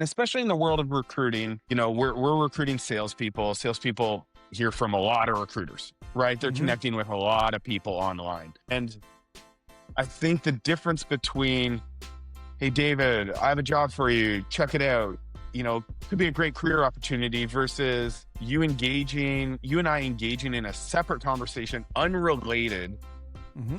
especially in the world of recruiting, we're recruiting salespeople. Salespeople hear from a lot of recruiters, right? They're connecting with a lot of people online. And I think the difference between, hey, David, I have a job for you, check it out, could be a great career opportunity versus you and I engaging in a separate conversation, unrelated,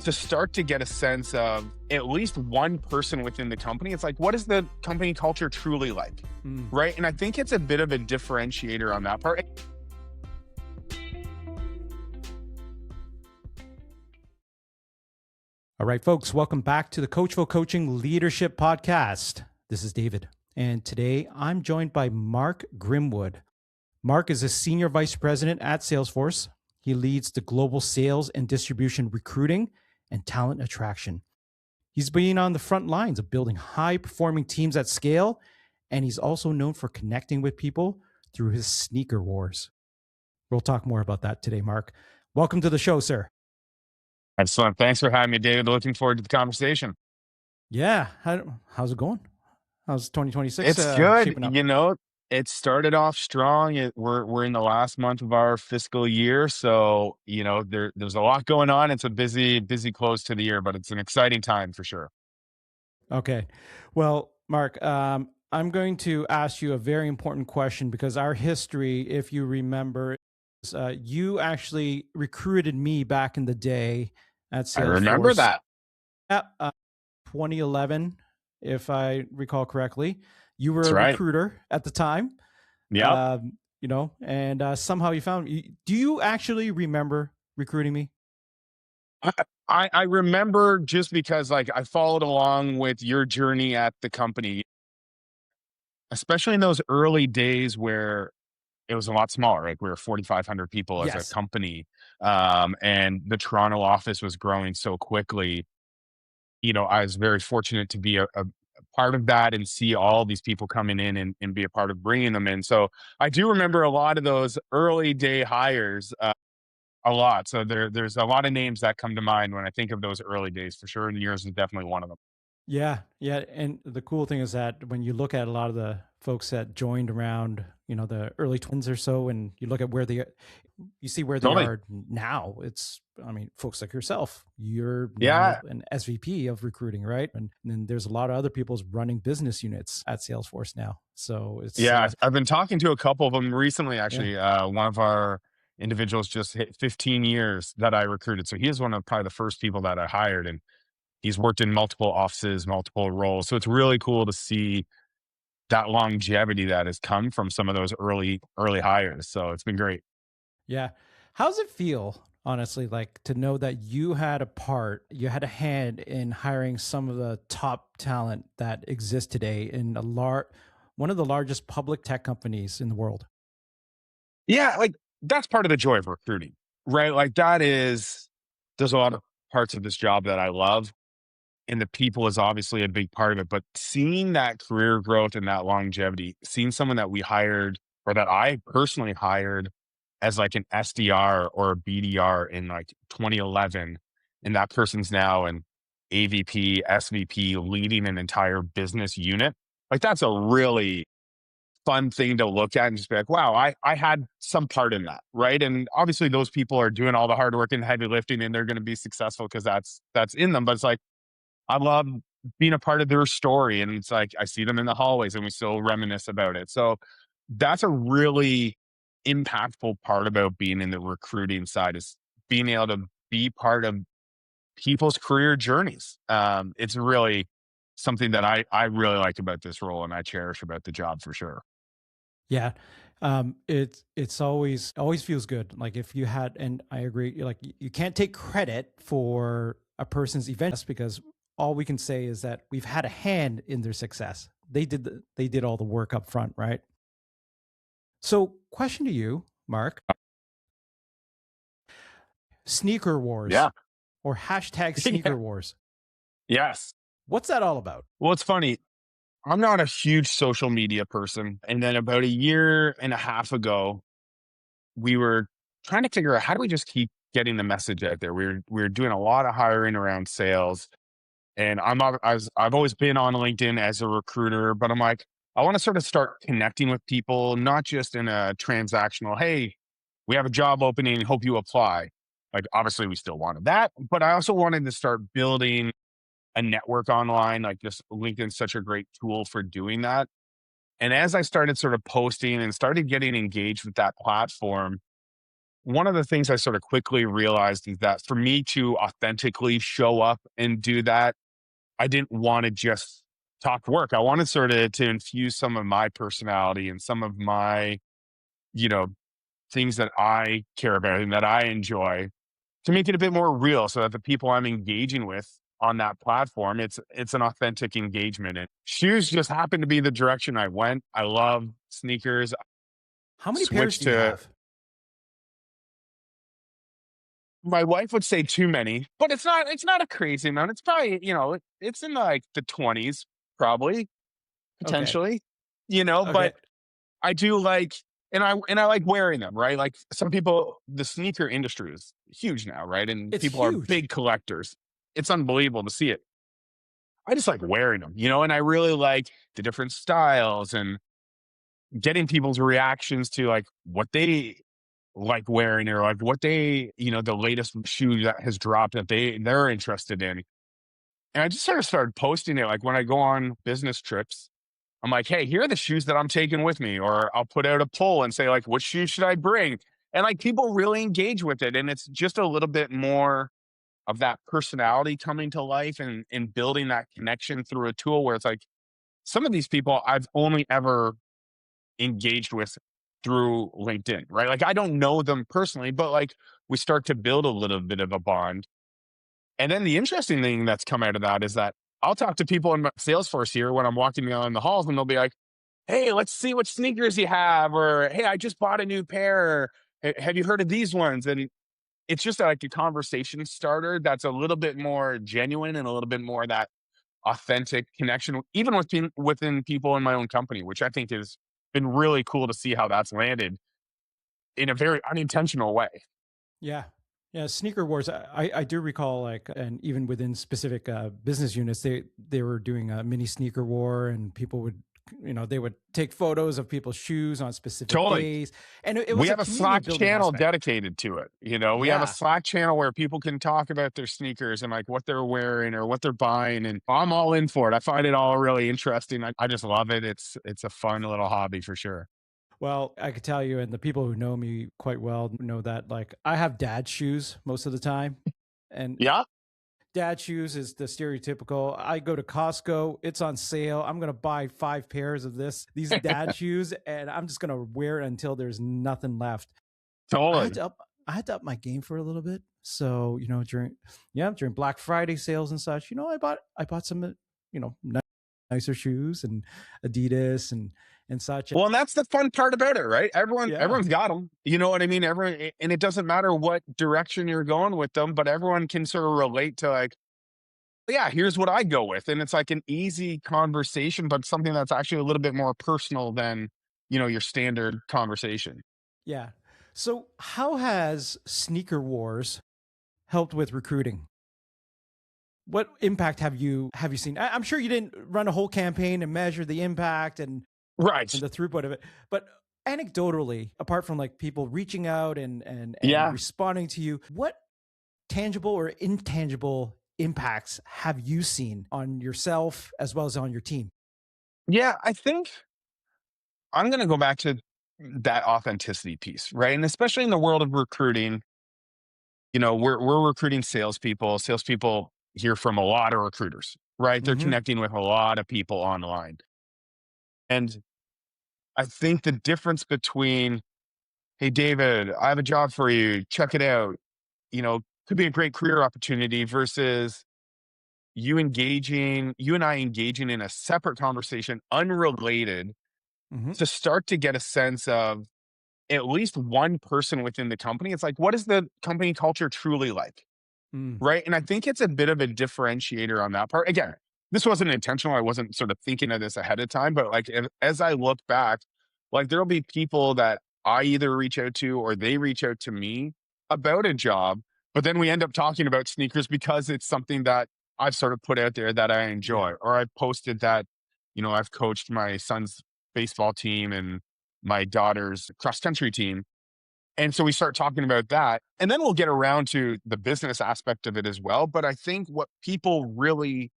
to start to get a sense of at least one person within the company. It's like, what is the company culture truly like? Right? And I think it's a bit of a differentiator on that part. All right, folks, welcome back to the Coachful Coaching Leadership Podcast. This is David, and today I'm joined by Mark Grimwood. Mark is a Senior Vice President at Salesforce. He leads the global sales and distribution recruiting and talent attraction. He's been on the front lines of building high-performing teams at scale, and he's also known for connecting with people through his sneaker wars. We'll talk more about that today, Mark. Welcome to the show, sir. Excellent. Thanks for having me, David. Looking forward to the conversation. Yeah. How's it going? How's 2026 It's good. shaping up? It started off strong. We're in the last month of our fiscal year. So, there's a lot going on. It's a busy close to the year, but it's an exciting time for sure. Okay. Well, Mark, I'm going to ask you a very important question because our history, if you remember, is, you actually recruited me back in the day at Salesforce. I remember that. Yeah, 2011, if I recall correctly. You were That's a right. recruiter at the time. Yeah. And somehow you found me. Do you actually remember recruiting me? I remember just because I followed along with your journey at the company, especially in those early days where it was a lot smaller. Like we were 4,500 people as a company. And the Toronto office was growing so quickly. I was very fortunate to be a part of that and see all these people coming in and be a part of bringing them in. So I do remember a lot of those early day hires a lot. So there's a lot of names that come to mind when I think of those early days for sure. And yours is definitely one of them. Yeah. And the cool thing is that when you look at a lot of the folks that joined around, the early 20s or so, and you look at you see where they are now, folks like yourself, you're now an SVP of recruiting, right? And then there's a lot of other people running business units at Salesforce now. So it's I've been talking to a couple of them recently, actually. One of our individuals just hit 15 years that I recruited. So he is one of probably the first people that I hired, and he's worked in multiple offices, multiple roles. So it's really cool to see that longevity that has come from some of those early hires. So it's been great. Yeah. How's it feel, honestly, to know that you had a hand in hiring some of the top talent that exists today in one of the largest public tech companies in the world? Yeah. That's part of the joy of recruiting, right? There's a lot of parts of this job that I love. And the people is obviously a big part of it, but seeing that career growth and that longevity, seeing someone that we hired or that I personally hired as an SDR or a BDR in 2011, and that person's now an AVP, SVP leading an entire business unit. That's a really fun thing to look at and just be like, wow, I had some part in that, right? And obviously those people are doing all the hard work and heavy lifting, and they're going to be successful because that's in them. But it's I love being a part of their story. And it's I see them in the hallways and we still reminisce about it. So that's a really impactful part about being in the recruiting side, is being able to be part of people's career journeys. It's really something that I really like about this role and I cherish about the job for sure. Yeah. It's always feels good. If you had, and I agree, you can't take credit for a person's events because all we can say is that we've had a hand in their success. They did all the work up front, right? So, question to you, Mark. Sneaker wars. Yeah. Or hashtag sneaker wars. Yes. What's that all about? Well, it's funny. I'm not a huge social media person. And then about a year and a half ago, we were trying to figure out how do we just keep getting the message out there. We were doing a lot of hiring around sales. And I've always been on LinkedIn as a recruiter, but I'm I want to sort of start connecting with people, not just in a transactional, hey, we have a job opening, hope you apply. Like, obviously, we still wanted that, but I also wanted to start building a network online. Like, this LinkedIn's such a great tool for doing that. And as I started sort of posting and started getting engaged with that platform, one of the things I sort of quickly realized is that for me to authentically show up and do that, I didn't want to just talk work. I wanted sort of to infuse some of my personality and some of my, you know, things that I care about and that I enjoy to make it a bit more real so that the people I'm engaging with on that platform, it's an authentic engagement. And shoes just happened to be the direction I went. I love sneakers. How many pairs Switched do you to have? my wife would say too many, but it's not a crazy amount. It's probably, it's in like the 20s, probably, Okay. potentially, Okay. but I do like, and I like wearing them, right? Like some people, the sneaker industry is huge now, right? And It's people are huge. big collectors. It's unbelievable to see it. I just like wearing them, and I really like the different styles and getting people's reactions to like what they like wearing or like what they, the latest shoe that has dropped that they're interested in. And I just sort of started posting it like when I go on business trips. I'm like, hey, here are the shoes that I'm taking with me. Or I'll put out a poll and say, like, what shoes should I bring? And like people really engage with it. And it's just a little bit more of that personality coming to life and building that connection through a tool where it's like some of these people I've only ever engaged with through LinkedIn, right? Like I don't know them personally, but like we start to build a little bit of a bond. And then the interesting thing that's come out of that is that I'll talk to people in my Salesforce here when I'm walking down the halls and they'll be like, hey, let's see what sneakers you have. Or, hey, I just bought a new pair. Have you heard of these ones? And it's just like a conversation starter that's a little bit more genuine and a little bit more that authentic connection, even within people in my own company, which I think has been really cool to see how that's landed in a very unintentional way. Yeah. Yeah. Sneaker wars. I do recall, like, and even within specific business units, they were doing a mini sneaker war, and people would, they would take photos of people's shoes on specific Totally. days, and it We was a have a community Slack building channel aspect. dedicated to it. We have a Yeah. Slack channel where people can talk about their sneakers and like what they're wearing or what they're buying. And I'm all in for it. I find it all really interesting. I just love it. It's a fun little hobby for sure. Well, I could tell you, and the people who know me quite well know that, like, I have dad shoes most of the time, and Yeah. dad shoes is the stereotypical. I go to Costco, it's on sale. I'm gonna buy 5 pairs of these dad shoes, and I'm just gonna wear it until there's nothing left. I had Totally. to up I had to up my game for a little bit. So, during Black Friday sales and such, I bought some nicer shoes and Adidas and such. Well, and that's the fun part about it, right? Yeah. Everyone's got them. You know what I mean? And it doesn't matter what direction you're going with them, but everyone can sort of relate to like, yeah, here's what I go with. And it's like an easy conversation, but something that's actually a little bit more personal than, your standard conversation. Yeah. So, how has Sneaker Wars helped with recruiting? What impact have you seen? I'm sure you didn't run a whole campaign and measure the impact and Right. the throughput of it, but anecdotally, apart from like people reaching out and Yeah. responding to you, what tangible or intangible impacts have you seen on yourself as well as on your team? Yeah. I think I'm going to go back to that authenticity piece, right? And especially in the world of recruiting, we're recruiting salespeople. Salespeople hear from a lot of recruiters, right? They're Mm-hmm. connecting with a lot of people online. And I think the difference between, hey, David, I have a job for you, check it out, could be a great career opportunity versus you and I engaging in a separate conversation, unrelated, Mm-hmm. to start to get a sense of at least one person within the company. It's like, what is the company culture truly like? Mm. Right. And I think it's a bit of a differentiator on that part. Again, this wasn't intentional. I wasn't sort of thinking of this ahead of time, but like as I look back, like there'll be people that I either reach out to or they reach out to me about a job, but then we end up talking about sneakers because it's something that I've sort of put out there that I Yeah. enjoy, or I've posted that, I've coached my son's baseball team and my daughter's cross country team. And so we start talking about that. And then we'll get around to the business aspect of it as well. But I think what people really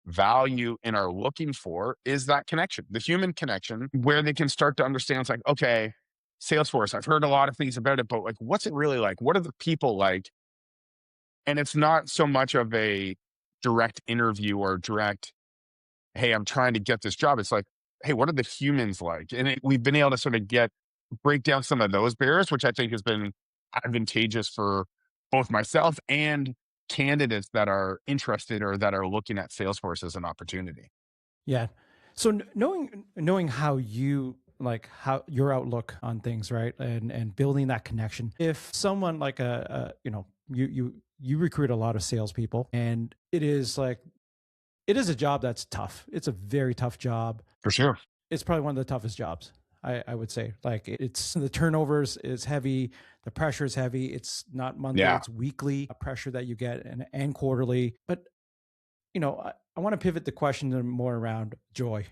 value and are looking for is that connection, the human connection, where they can start to understand it's like, okay, Salesforce, I've heard a lot of things about it, but like, what's it really like? What are the people like? And it's not so much of a direct interview or direct, hey, I'm trying to get this job. It's like, hey, what are the humans like? And we've been able to sort of break down some of those barriers, which I think has been advantageous for both myself and candidates that are interested or that are looking at Salesforce as an opportunity. Yeah. So knowing how you how your outlook on things, right, and building that connection. If someone like you recruit a lot of salespeople, and it is a job that's tough. It's a very tough job. For sure. It's probably one of the toughest jobs. I would say, like, it's the turnovers is heavy, the pressure is heavy. It's not monthly, Yeah. it's weekly pressure that you get, and quarterly. But I want to pivot the question to more around joy.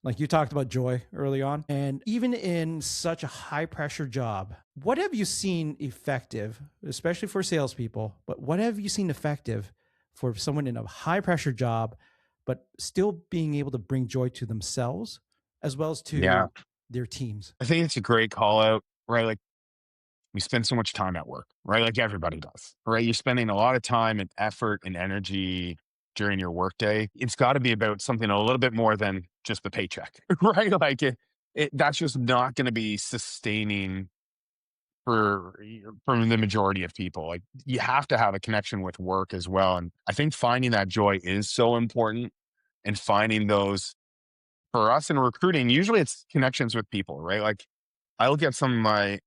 Like you talked about joy early on, and even in such a high pressure job, what have you seen effective, especially for salespeople? But what have you seen effective for someone in a high pressure job, but still being able to bring joy to themselves as well as Yeah. to their teams? I think it's a great call out, right? Like we spend so much time at work, right? Like everybody does, right? You're spending a lot of time and effort and energy during your workday. It's got to be about something a little bit more than just the paycheck, right? Like that's just not going to be sustaining for the majority of people. Like you have to have a connection with work as well. And I think finding that joy is so important, and finding those for us in recruiting, usually it's connections with people, right? Like I look at some of my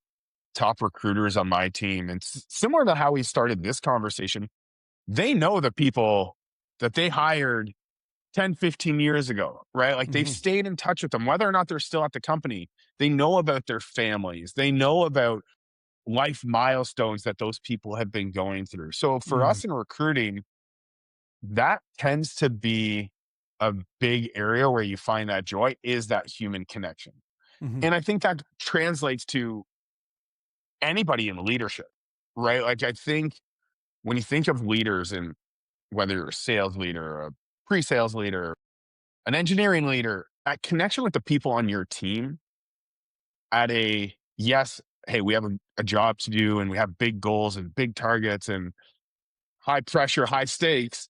top recruiters on my team, and similar to how we started this conversation, they know the people that they hired 10, 15 years ago, right? Like they've Mm-hmm. stayed in touch with them, whether or not they're still at the company. They know about their families. They know about life milestones that those people have been going through. So for Mm-hmm. us in recruiting, that tends to be a big area where you find that joy is that human connection. Mm-hmm. And I think that translates to anybody in leadership, right? Like I think when you think of leaders, and whether you're a sales leader, a pre-sales leader, an engineering leader, that connection with the people on your team at a yes, hey, we have a job to do and we have big goals and big targets and high pressure, high stakes,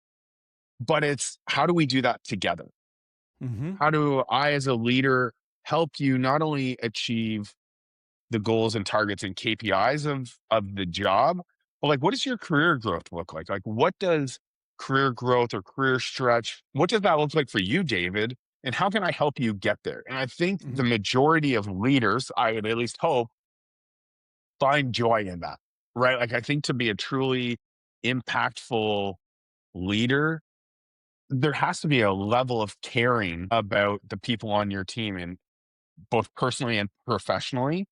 but it's how do we do that together? Mm-hmm. How do I, as a leader, help you not only achieve the goals and targets and KPIs of the job, but like, what does your career growth look like? Like, what does career growth or career stretch, what does that look like for you, David? And how can I help you get there? And I think the Mm-hmm. majority of leaders, I would at least hope, find joy in that, right? Like, I think to be a truly impactful leader, there has to be a level of caring about the people on your team, and both personally and professionally,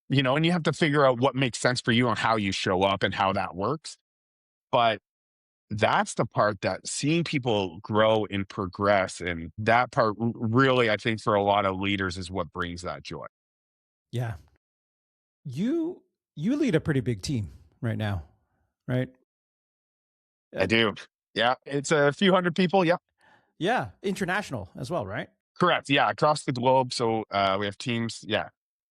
and you have to figure out what makes sense for you on how you show up and how that works. But that's the part that seeing people grow and progress, and that part really, I think for a lot of leaders is what brings that joy. Yeah. You lead a pretty big team right now, right? I Uh, do. Yeah. It's a few hundred people. Yeah. yeah, international as well, right? Correct. Yeah. Across the globe. So we have teams. Yeah.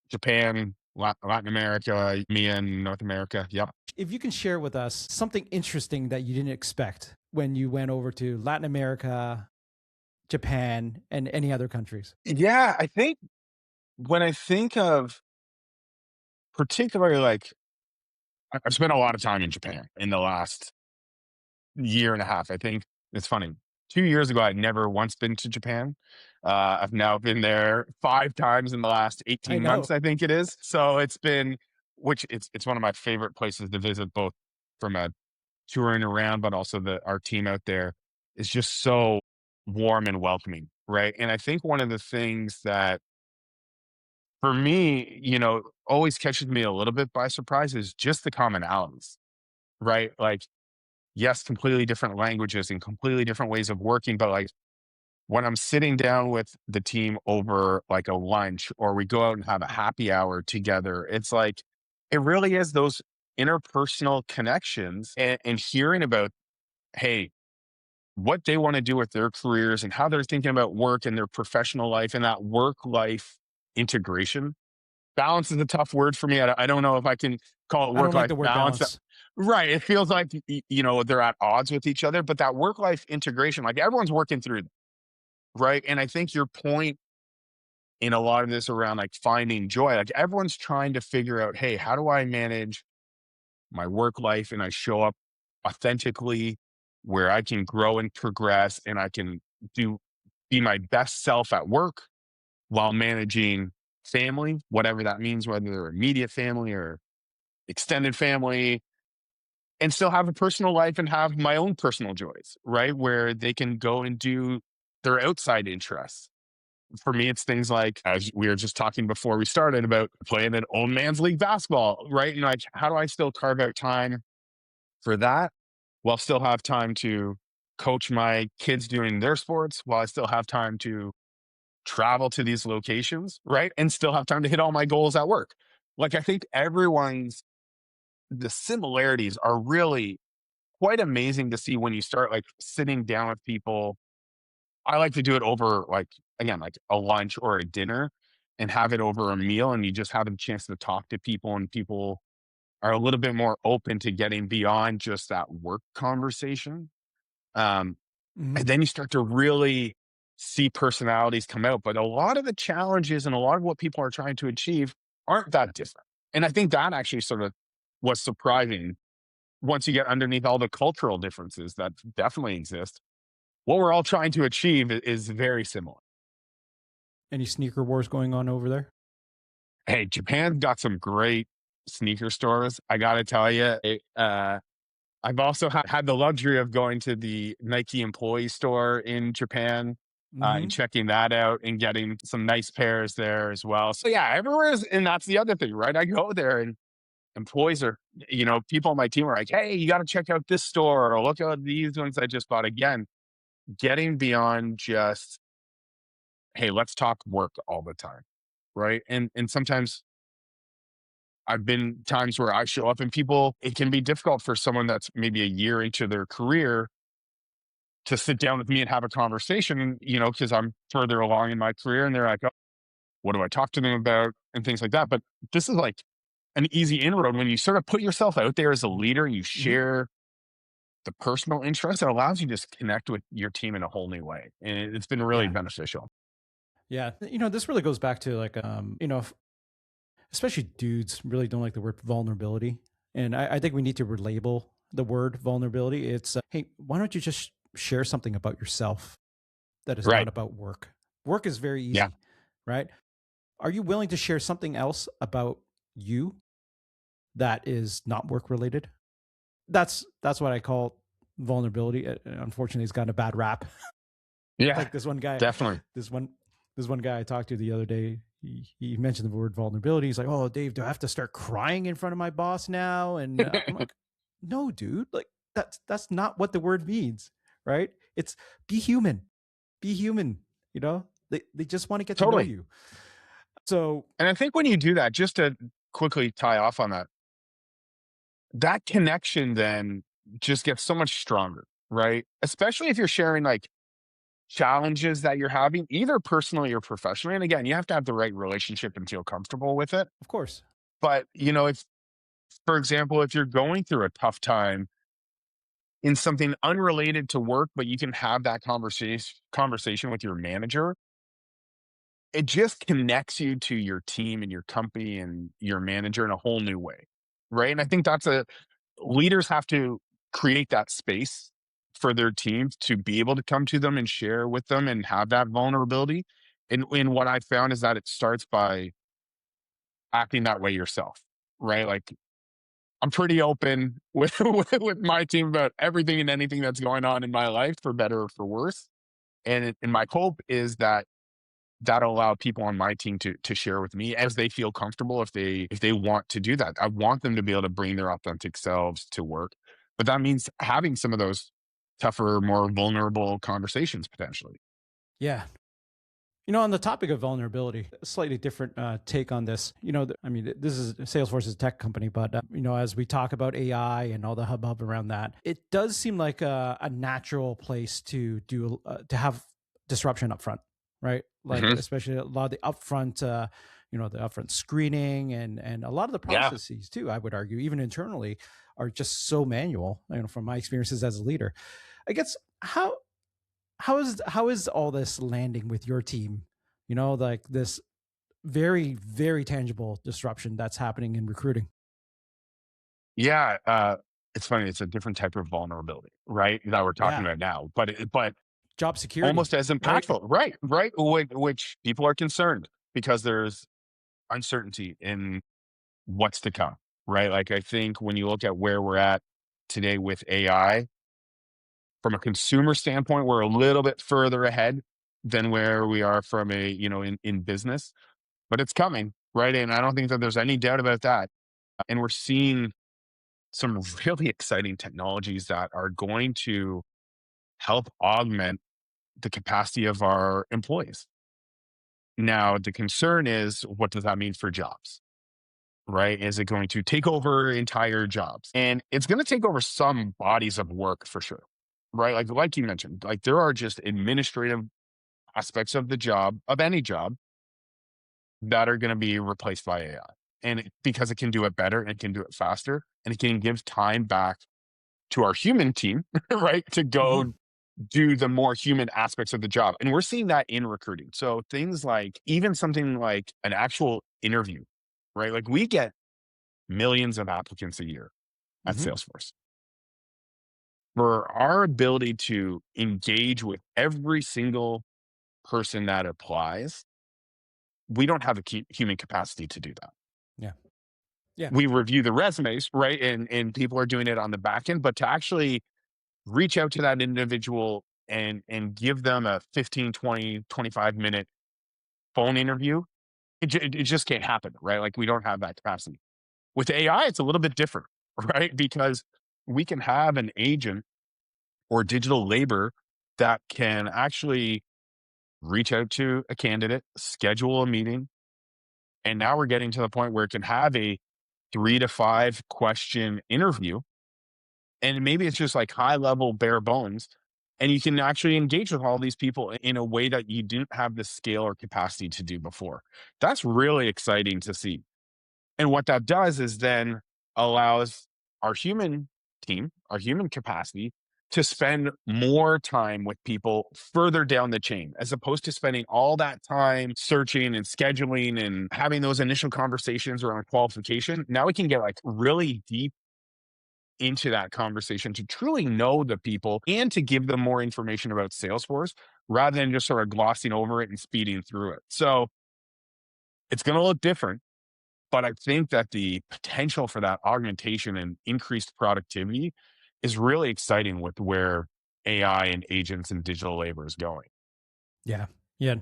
Japan, Latin America, me and North America. Yep. If you can share with us something interesting that you didn't expect when you went over to Latin America, Japan, and any other countries. Yeah. I think when I think of particularly like, I've spent a lot of time in Japan in the last year and a half. I think it's funny. 2 years ago, I'd never once been to Japan. I've now been there 5 times in the last I 18 months, know. I think it is. So it's been, which it's one of my favorite places to visit, both from a touring around, but also our team out there is just so warm and welcoming, right? And I think one of the things that for me, always catches me a little bit by surprise is just the commonalities, right? Like, yes, completely different languages and completely different ways of working, but like when I'm sitting down with the team over like a lunch or we go out and have a happy hour together, it's like, it really is those interpersonal connections and hearing about, hey, what they want to do with their careers and how they're thinking about work and their professional life and that work life integration. Balance is a tough word for me. I don't know if I can call it I don't work like life the word balance. balance. Right. It feels like, they're at odds with each other, but that work life integration, like everyone's working through that, right? And I think your point in a lot of this around like finding joy, like everyone's trying to figure out, hey, how do I manage my work life and I show up authentically where I can grow and progress and I can do be my best self at work while managing family, whatever that means, whether they're immediate family or extended family, and still have a personal life and have my own personal joys, right? Where they can go and do their outside interests. For me, it's things like, as we were just talking before we started about playing an old man's league basketball, right? And like, how do I still carve out time for that while still have time to coach my kids doing their sports, while I still have time to travel to these locations, right? And still have time to hit all my goals at work. Like, I think the similarities are really quite amazing to see when you start like sitting down with people. I like to do it over like, again, like a lunch or a dinner and have it over a meal. And you just have a chance to talk to people and people are a little bit more open to getting beyond just that work conversation. Um, Mhm. and then you start to really see personalities come out. But a lot of the challenges and a lot of what people are trying to achieve aren't that different. And I think that actually sort of was surprising once you get underneath all the cultural differences that definitely exist. What we're all trying to achieve is very similar. Any sneaker wars going on over there? Hey, Japan's got some great sneaker stores. I got to tell you, I've also had the luxury of going to the Nike employee store in Japan and Mhm. checking that out and getting some nice pairs there as well. So yeah, everywhere is, and that's the other thing, right? I go there and employees are, people on my team are like, hey, you got to check out this store or look at these ones I just bought. Again, getting beyond just, hey, let's talk work all the time, right? And sometimes I've been times where I show up and people, it can be difficult for someone that's maybe a year into their career to sit down with me and have a conversation, because I'm further along in my career and they're like, oh, what do I talk to them about and things like that. But this is like an easy inroad when you sort of put yourself out there as a leader and you Mhm. share the personal interest. It allows you to just connect with your team in a whole new way. And it's been really Yeah. beneficial. Yeah. This really goes back to like, especially dudes really don't like the word vulnerability. And I think we need to relabel the word vulnerability. It's, hey, why don't you just share something about yourself that is not Right. about work? Work is very Yeah. easy, right? Are you willing to share something else about you that is not work related? That's what I call vulnerability. Unfortunately, it's gotten a bad rap. Yeah. Like this one guy, Definitely. this one this one guy I talked to the other day, he mentioned the word vulnerability. He's like, "Oh, Dave, do I have to start crying in front of my boss now?" And I'm like, "No, dude. Like that's not what the word means, right? It's be human. Be human. They just want to get to know Totally. you." So, And I think when you do that, just to quickly tie off on that, that connection then just gets so much stronger, right? Especially if you're sharing like challenges that you're having, either personally or professionally. And again, you have to have the right relationship and feel comfortable with it. of course. But, if, for example, if you're going through a tough time in something unrelated to work, but you can have that conversation with your manager, it just connects you to your team and your company and your manager in a whole new way. Right. And I think leaders have to create that space for their teams to be able to come to them and share with them and have that vulnerability. And what I found is that it starts by acting that way yourself, right? Like I'm pretty open with with my team about everything and anything that's going on in my life, for better or for worse. And my hope is that that'll allow people on my team to share with me as they feel comfortable, if they want to do that. I want them to be able to bring their authentic selves to work. But that means having some of those tougher, more vulnerable conversations potentially. Yeah. On the topic of vulnerability, a slightly different take on this. This is Salesforce is a tech company, but as we talk about AI and all the hubbub around that, it does seem like a natural place to do to have disruption up front, right? Like Mhm. especially a lot of the upfront, the upfront screening and a lot of the Yeah. processes too. I would argue, even internally, are just so manual. From my experiences as a leader, I guess how is all this landing with your team? Like this very, very tangible disruption that's happening in recruiting. Yeah. It's funny. It's a different type of vulnerability, right? That we're talking Yeah. about now, but Job security, almost as right? impactful, right? Right. Which people are concerned because there's uncertainty in what's to come, right? Like I think when you look at where we're at today with AI, from a consumer standpoint, we're a little bit further ahead than where we are from in business, but it's coming, right? And I don't think that there's any doubt about that. And we're seeing some really exciting technologies that are going to help augment the capacity of our employees. Now, the concern is, what does that mean for jobs? Right? Is it going to take over entire jobs? And it's going to take over some bodies of work for sure. Right? Like you mentioned, like there are just administrative aspects of the job, of any job, that are going to be replaced by AI. Because it can do it better and it can do it faster and it can give time back to our human team, right? To Hmm. go do the more human aspects of the job. And we're seeing that in recruiting. So things like even something like an actual interview, right? Like we get millions of applicants a year at Hmm. Salesforce. For our ability to engage with every single person that applies, we don't have the human capacity to do that. Yeah. Yeah. We review the resumes, right? And people are doing it on the back end, but to actually reach out to that individual and give them a 15, 20, 25 minute phone interview, it just can't happen, right? Like we don't have that capacity. With AI, it's a little bit different, right? Because we can have an agent or digital labor that can actually reach out to a candidate, schedule a meeting. And now we're getting to the point where it can have a 3 to 5 question interview. And maybe it's just like high level bare bones. And you can actually engage with all these people in a way that you didn't have the scale or capacity to do before. That's really exciting to see. And what that does is then allows our human team, our human capacity to spend more time with people further down the chain, as opposed to spending all that time searching and scheduling and having those initial conversations around qualification. Now we can get like really deep into that conversation to truly know the people and to give them more information about Salesforce rather than just sort of glossing over it and speeding through it. So it's going to look different. But I think that the potential for that augmentation and increased productivity is really exciting with where AI and agents and digital labor is going. Yeah. Yeah.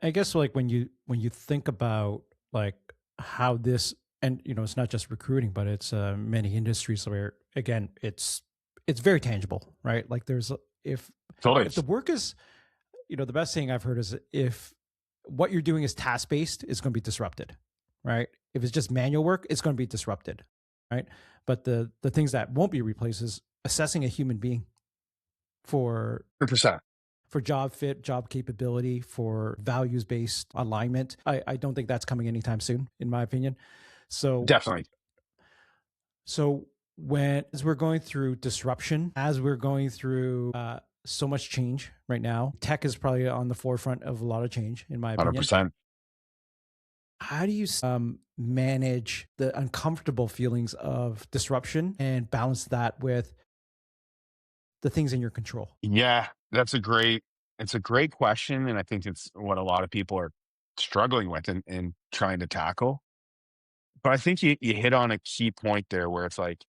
I guess like when you think about like how this, and it's not just recruiting, but it's many industries where again it's very tangible, right? Like there's Totally. if the work is, the best thing I've heard is if what you're doing is task based, it's going to be disrupted, right? If it's just manual work, it's going to be disrupted, right? But the things that won't be replaced is assessing a human being for 100%. for job fit, job capability, for values based alignment. I don't think that's coming anytime soon, in my opinion. So Definitely. so when as we're going through disruption, as we're going through so much change right now, tech is probably on the forefront of a lot of change, in my opinion. 100%. How do you manage the uncomfortable feelings of disruption and balance that with the things in your control? Yeah, it's a great question. And I think it's what a lot of people are struggling with and trying to tackle. But I think you hit on a key point there where it's like,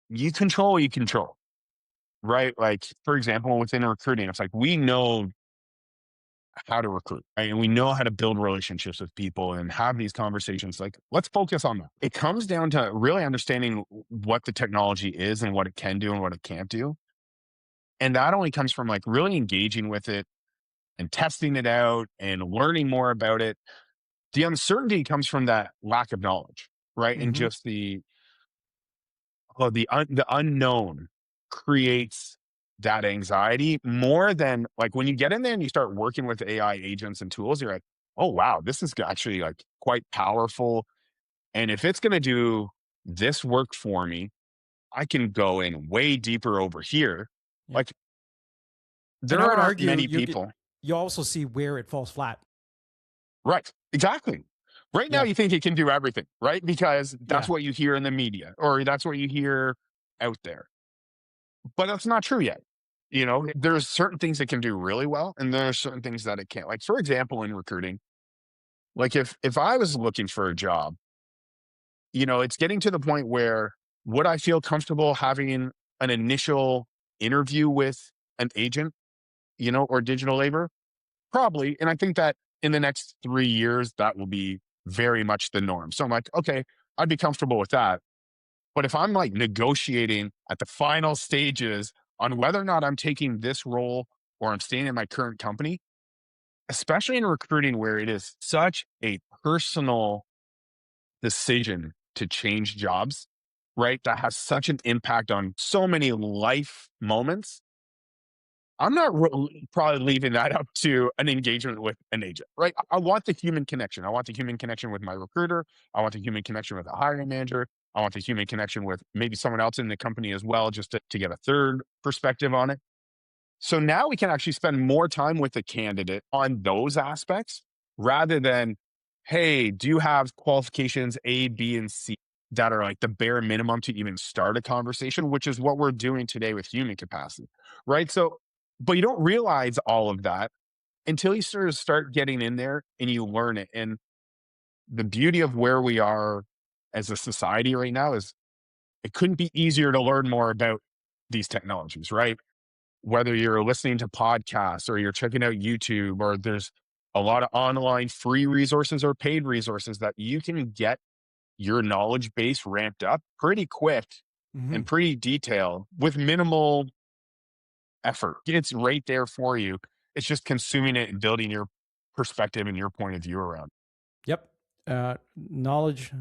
you control, right? Like, for example, within recruiting, it's like we know how to recruit, right? And we know how to build relationships with people and have these conversations. Like, let's focus on that. It comes down to really understanding what the technology is and what it can do and what it can't do. And that only comes from like really engaging with it, and testing it out and learning more about it. The uncertainty comes from that lack of knowledge, right? And Mm-hmm. just the unknown creates that anxiety more than like when you get in there and you start working with AI agents and tools, you're like, oh wow, this is actually like quite powerful. And if it's going to do this work for me, I can go in way deeper over here. Yep. Like And there I would aren't argue many people. you also see where it falls flat. Right. Exactly. Right now, Yeah. you think it can do everything, right? Because that's Yeah. what you hear in the media or that's what you hear out there. But that's not true yet. You know, there's certain things it can do really well, and there are certain things that it can't. Like, for example, in recruiting, like if I was looking for a job, you know, it's getting to the point where would I feel comfortable having an initial interview with an agent, you know, or digital labor? Probably. And I think that in the next 3 years, that will be very much the norm. So I'm like, okay, I'd be comfortable with that. But if I'm like negotiating at the final stages on whether or not I'm taking this role or I'm staying in my current company, especially in recruiting where it is such a personal decision to change jobs, right? That has such an impact on so many life moments. I'm not probably leaving that up to an engagement with an agent, right? I want the human connection. I want the human connection with my recruiter. I want the human connection with a hiring manager. I want the human connection with maybe someone else in the company as well, just to get a third perspective on it. So now we can actually spend more time with the candidate on those aspects rather than, hey, do you have qualifications A, B, and C that are like the bare minimum to even start a conversation, which is what we're doing today with human capacity, right? So, but you don't realize all of that until you sort of start getting in there and you learn it. And the beauty of where we are as a society right now is it couldn't be easier to learn more about these technologies, right? Whether you're listening to podcasts or you're checking out YouTube, or there's a lot of online free resources or paid resources that you can get your knowledge base ramped up pretty quick Mm-hmm. and pretty detailed with minimal effort. It's right there for you. It's just consuming it and building your perspective and your point of view around. Yep. Knowledge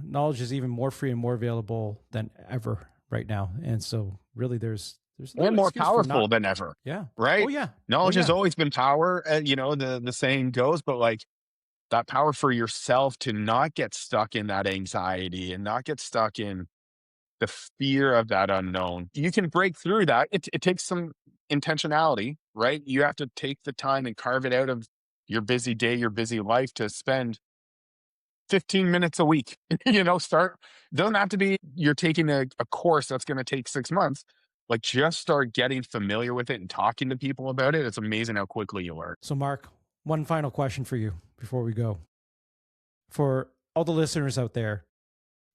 is even more free and more available than ever right now. And so really there's no And more excuse for powerful not. than ever, Yeah. right? Oh yeah. Oh Knowledge has yeah. always been power, you know, the saying goes, but like that power for yourself to not get stuck in that anxiety and not get stuck in the fear of that unknown. You can break through that. It takes some intentionality, right? You have to take the time and carve it out of your busy day, your busy life to spend 15 minutes a week. You know, doesn't have to be you're taking a course that's going to take 6 months. Like just start getting familiar with it and talking to people about it. It's amazing how quickly you learn. So Mark, one final question for you before we go. For all the listeners out there,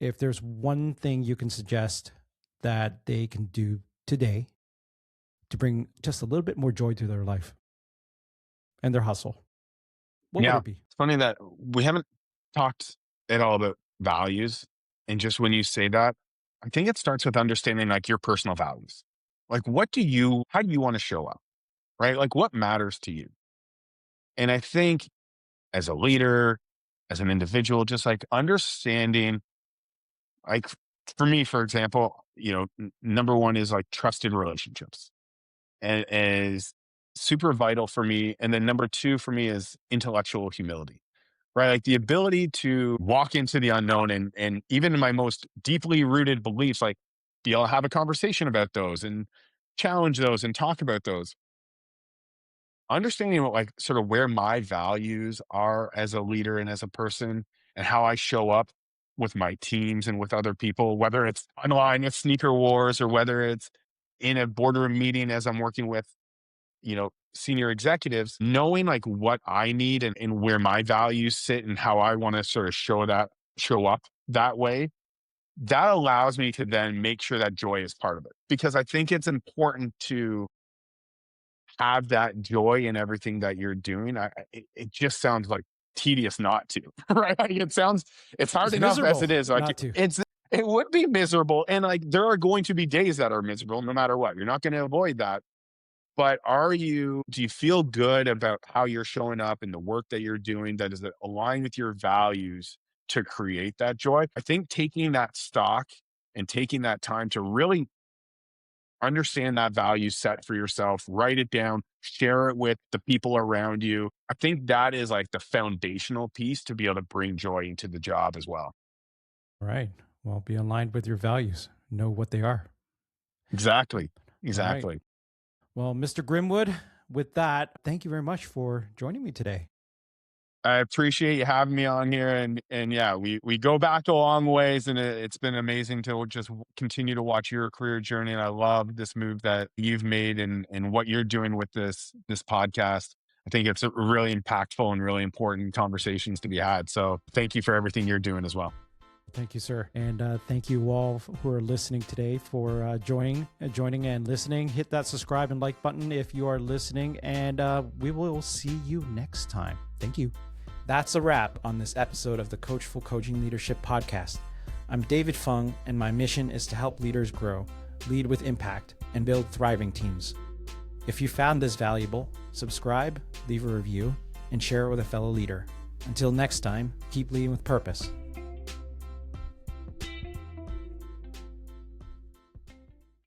if there's one thing you can suggest that they can do today to bring just a little bit more joy to their life and their hustle, what would Yeah. it be? It's funny that we haven't talked at all about values. And just when you say that, I think it starts with understanding like your personal values. Like, how do you want to show up? Right? Like, what matters to you? And I think as a leader, as an individual, just like understanding, like for me, for example, you know, number one is like trusted relationships and is super vital for me. And then number two for me is intellectual humility, right? Like the ability to walk into the unknown and even in my most deeply rooted beliefs, like be able to have a conversation about those and challenge those and talk about those. Understanding what like sort of where my values are as a leader and as a person and how I show up with my teams and with other people, whether it's online with sneaker wars or whether it's in a boardroom meeting as I'm working with, you know, senior executives, knowing like what I need and where my values sit and how I want to sort of show up that way, that allows me to then make sure that joy is part of it. Because I think it's important to have that joy in everything that you're doing. It just sounds like tedious not to, right? Like it's hard It's enough as miserable it is. Like not to. it would be miserable. And like, there are going to be days that are miserable no matter what. You're not going to avoid that. But do you feel good about how you're showing up and the work that you're doing that is aligned with your values to create that joy? I think taking that stock and taking that time to really understand that value set for yourself, write it down, share it with the people around you. I think that is like the foundational piece to be able to bring joy into the job as well. Right. Well, be aligned with your values. Know what they are. Exactly. All right. Exactly. Well, Mr. Grimwood, with that, thank you very much for joining me today. I appreciate you having me on here, and yeah, we go back a long ways, and it's been amazing to just continue to watch your career journey. And I love this move that you've made and what you're doing with this podcast. I think it's a really impactful and really important conversations to be had. So thank you for everything you're doing as well. Thank you, sir. And thank you all who are listening today for joining and listening. Hit that subscribe and like button if you are listening, and we will see you next time. Thank you. That's a wrap on this episode of the Coachful Coaching Leadership Podcast. I'm David Fung, and my mission is to help leaders grow, lead with impact, and build thriving teams. If you found this valuable, subscribe, leave a review, and share it with a fellow leader. Until next time, keep leading with purpose.